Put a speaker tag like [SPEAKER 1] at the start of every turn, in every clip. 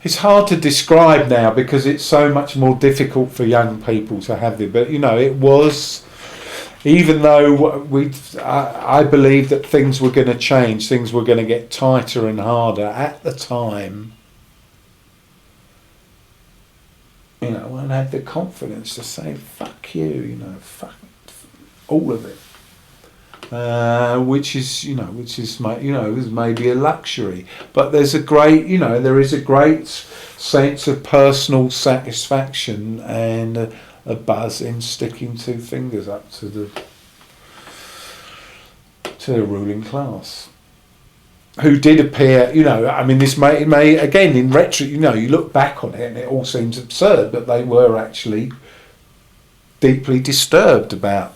[SPEAKER 1] It's hard to describe now because it's so much more difficult for young people to have it. But it was, even though I believe that things were going to change, things were going to get tighter and harder at the time. One had the confidence to say, "Fuck you," fuck all of it. Which is maybe a luxury, but there is a great sense of personal satisfaction and a buzz in sticking two fingers up to the ruling class, who did appear. This may again in retro. You look back on it and it all seems absurd, but they were actually deeply disturbed about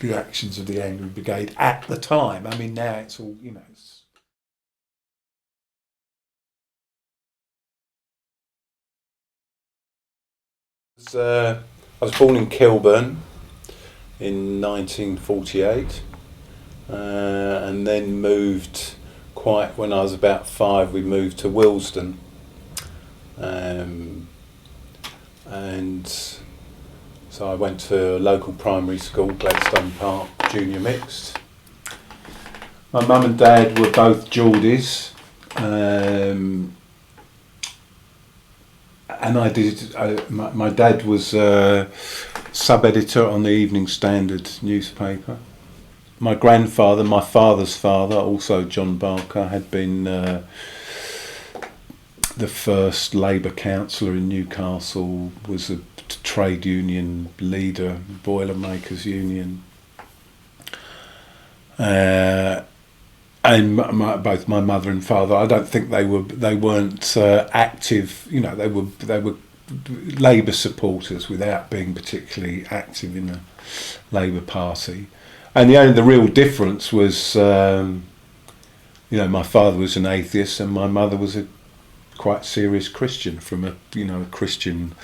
[SPEAKER 1] the actions of the Angry Brigade at the time. Now it's all, I was born in Kilburn in 1948, and then moved when I was about 5. We moved to Willesden, and so I went to a local primary school, Gladstone Park Junior Mixed. My mum and dad were both Geordies, and I did. My dad was sub-editor on the Evening Standard newspaper. My grandfather, my father's father, also John Barker, had been the first Labour councillor in Newcastle, was a trade union leader, Boilermakers Union, and both my mother and father, I don't think they weren't active. They were Labour supporters without being particularly active in the Labour Party. And the real difference was, my father was an atheist and my mother was a quite serious Christian from a Christian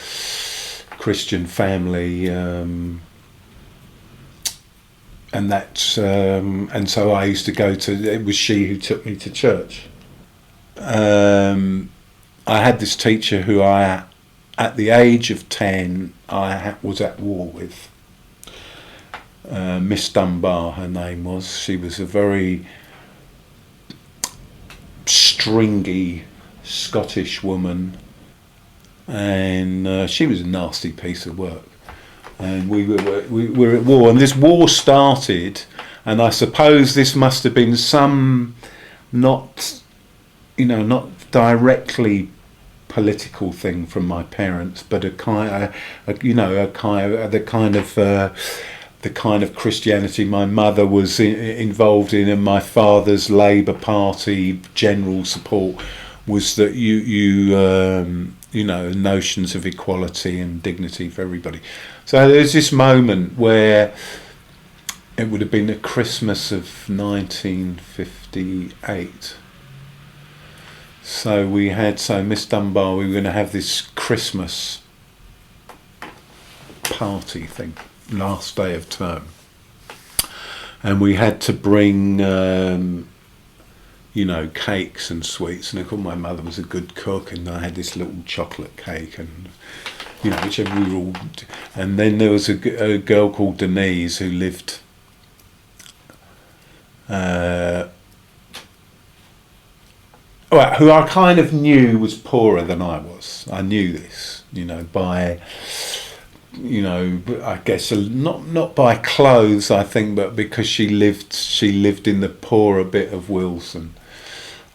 [SPEAKER 1] family, and so I used to go to. It was she who took me to church. I had this teacher who at the age of 10, I was at war with. Miss Dunbar, her name was. She was a very stringy Scottish woman, and she was a nasty piece of work. And we were at war, and this war started, and I suppose this must have been some not directly political thing from my parents, but the kind of Christianity my mother was involved in, and my father's Labour Party general support was that notions of equality and dignity for everybody. So there's this moment where it would have been the Christmas of 1958. So Miss Dunbar, we were going to have this Christmas party thing, last day of term, and we had to bring cakes and sweets, and of course my mother was a good cook, and I had this little chocolate cake, and whichever we were all. And then there was a girl called Denise who lived who I kind of knew was poorer than I was. I knew this, by I guess not by clothes, I think, but because she lived in the poorer bit of Wilson,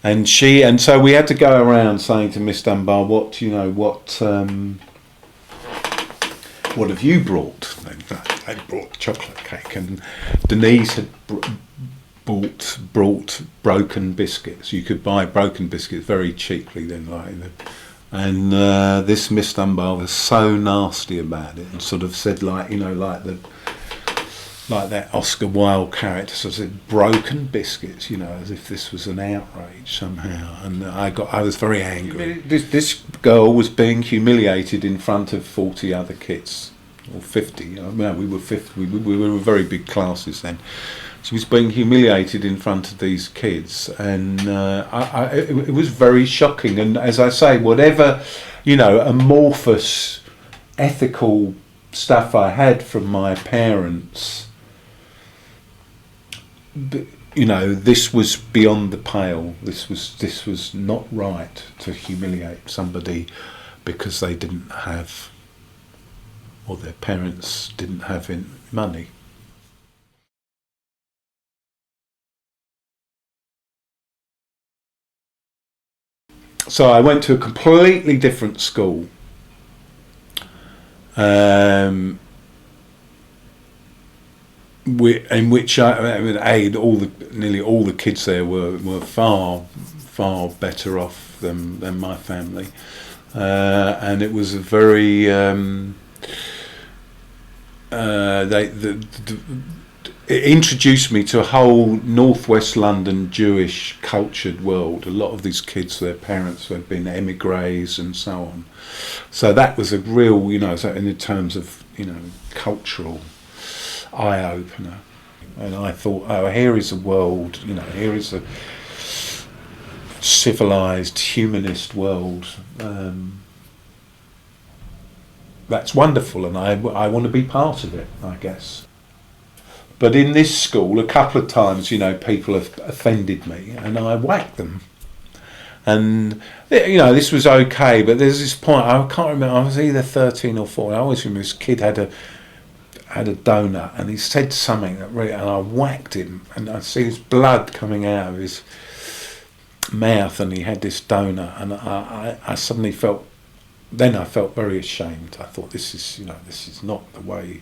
[SPEAKER 1] and so we had to go around saying to Miss Dunbar, what have you brought? They brought chocolate cake, and Denise had brought broken biscuits. You could buy broken biscuits very cheaply then, and this Miss Dunbar was so nasty about it, and sort of said like that Oscar Wilde character, sort of said broken biscuits, as if this was an outrage somehow. And I was very angry. This girl was being humiliated in front of 40 other kids, or 50. No, we were 50. We were very big classes then. She was being humiliated in front of these kids, and it was very shocking. And as I say, whatever, amorphous ethical stuff I had from my parents, this was beyond the pale. This was not right to humiliate somebody because they didn't have, or their parents didn't have money. So I went to a completely different school, in which nearly all the kids there were far better off than my family, and it was a very it introduced me to a whole northwest London Jewish cultured world. A lot of these kids, their parents had been emigres and so on. So that was a real, so in terms of, cultural eye-opener. And I thought, oh, here is a world, here is a civilised, humanist world. That's wonderful, and I want to be part of it, I guess. But in this school, a couple of times, people have offended me, and I whacked them. And, this was okay, but there's this point, I can't remember, I was either 13 or 14, I always remember this kid had a donut, and he said something that really, and I whacked him, and I see his blood coming out of his mouth, and he had this donut, and I suddenly felt, then I felt very ashamed. I thought, this is not the way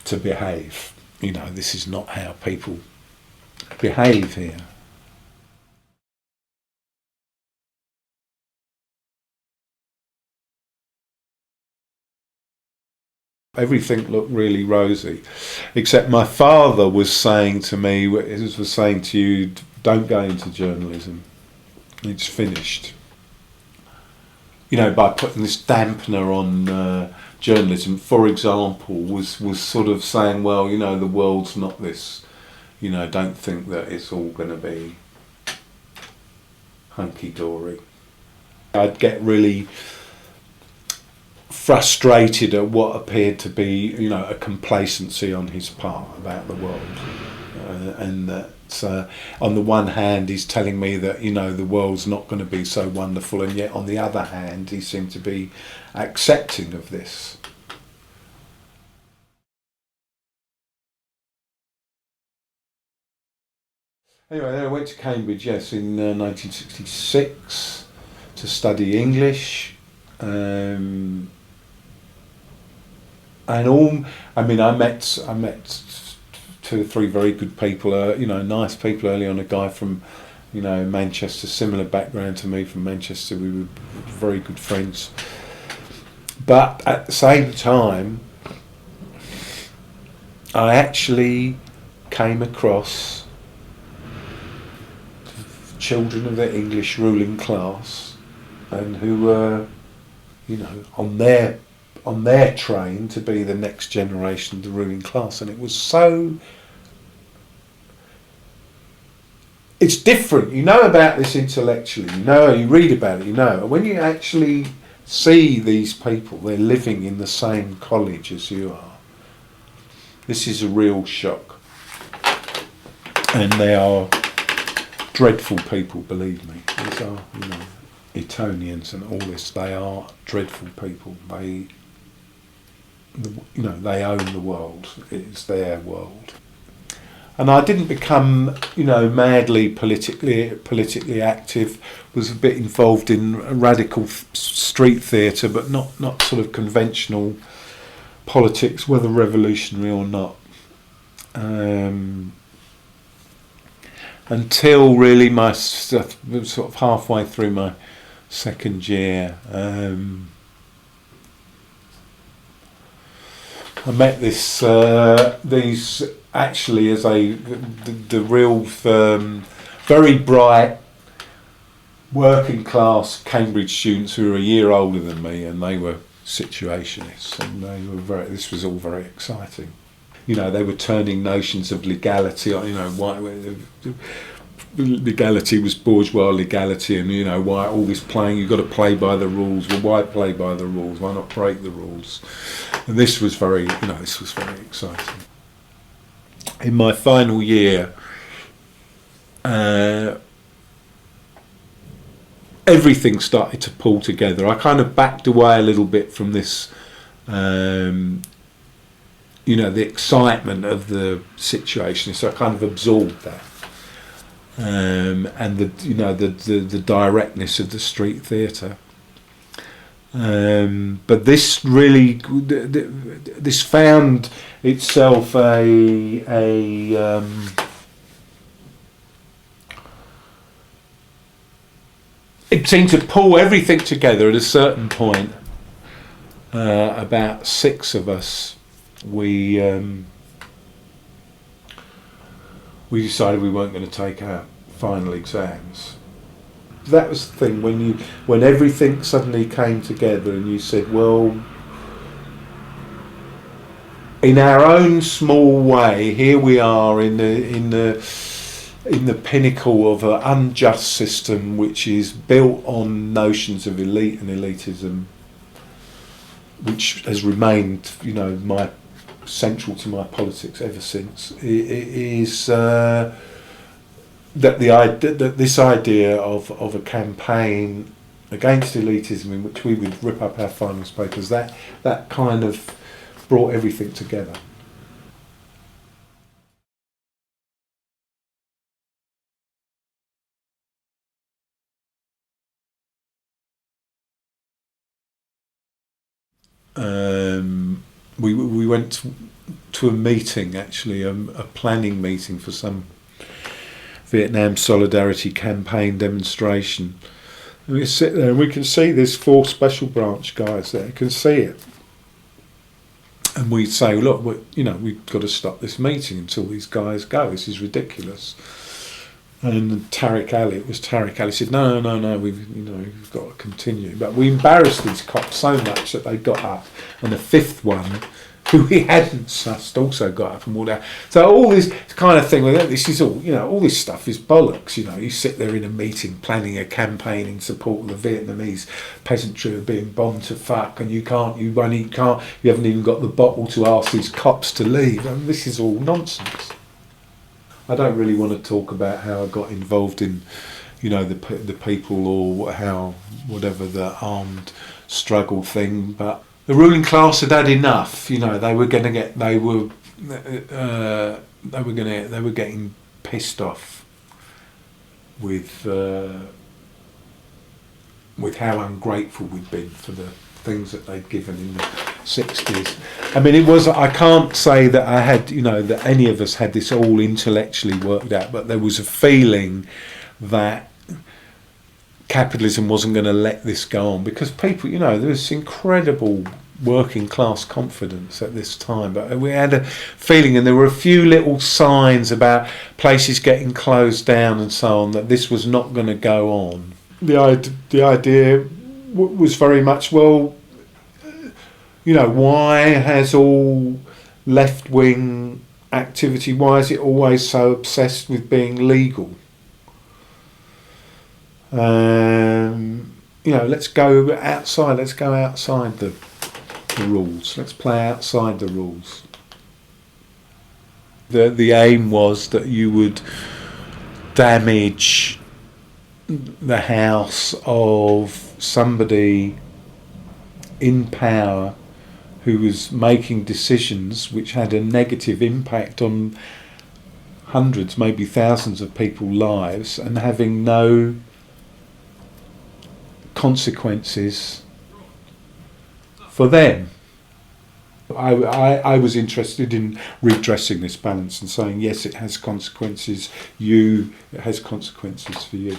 [SPEAKER 1] to behave. This is not how people behave here. Everything looked really rosy, except my father was saying to me, was saying to you, don't go into journalism. It's finished. By putting this dampener on journalism, for example, was sort of saying, well, the world's not this, don't think that it's all going to be hunky-dory. I'd get really frustrated at what appeared to be, a complacency on his part about the world, and that on the one hand he's telling me that the world's not going to be so wonderful, and yet on the other hand he seemed to be accepting of this. Anyway, then I went to Cambridge, yes, in 1966 to study English. I met 2 or 3 very good people, nice people early on. A guy from, Manchester, similar background to me from Manchester. We were very good friends. But at the same time, I actually came across children of the English ruling class, and who were, on their train to be the next generation of the ruling class, and it was so. It's different. You know about this intellectually. You read about it. And when you actually see these people, they're living in the same college as you are. This is a real shock, and they are dreadful people. Believe me, these are Etonians and all this. They are dreadful people. They own the world. It's their world. And I didn't become, madly politically active. Was a bit involved in radical street theatre, but not sort of conventional politics, whether revolutionary or not. Until really my sort of halfway through my second year. I met these actually as the real very bright working class Cambridge students who were a year older than me, and they were situationists, and this was all very exciting. You know, they were turning notions of legality on, you know, why legality was bourgeois legality, and, you know, why all this playing, you've got to play by the rules. Well, why play by the rules? Why not break the rules? And this was very exciting. In my final year, everything started to pull together. I kind of backed away a little bit from this, you know, the excitement of the situation. So I kind of absorbed that, and the directness of the street theatre. But this really, this found itself it seemed to pull everything together at a certain point. About 6 of us, we decided we weren't going to take our final exams. That was the thing, when everything suddenly came together and you said, well, in our own small way, here we are in the pinnacle of an unjust system which is built on notions of elite and elitism, which has remained, you know, central to my politics ever since. It is that this idea of a campaign against elitism, in which we would rip up our finals papers, that kind of brought everything together. We went to a meeting, actually, a planning meeting for some Vietnam Solidarity Campaign demonstration. And we sit there and we can see there's 4 special branch guys there, you can see it. And we say, look, we've got to stop this meeting until these guys go, this is ridiculous. And Tariq Ali said, no, we've got to continue. But we embarrassed these cops so much that they got up, and the 5th one, who we hadn't sussed, also got up and walked out. So all this kind of thing, this is all, all this stuff is bollocks. You sit there in a meeting planning a campaign in support of the Vietnamese peasantry who are being bombed to fuck, and you haven't even got the bottle to ask these cops to leave. I mean, this is all nonsense. I don't really want to talk about how I got involved in, the people, or how, whatever, the armed struggle thing, but the ruling class had had enough. They were getting pissed off with how ungrateful we'd been for the things that they'd given in the 60s. I mean, I can't say that I had, that any of us had this all intellectually worked out, but there was a feeling that capitalism wasn't going to let this go on, because people, there was incredible working class confidence at this time, but we had a feeling, and there were a few little signs about places getting closed down and so on, that this was not going to go on. The idea was very much, well, why has all left-wing activity, why is it always so obsessed with being legal? Let's go outside the rules. Let's play outside the rules. The aim was that you would damage the house of somebody in power who was making decisions which had a negative impact on hundreds, maybe thousands of people's lives, and having no consequences for them. I was interested in redressing this balance and saying, yes, it has consequences, it has consequences for you.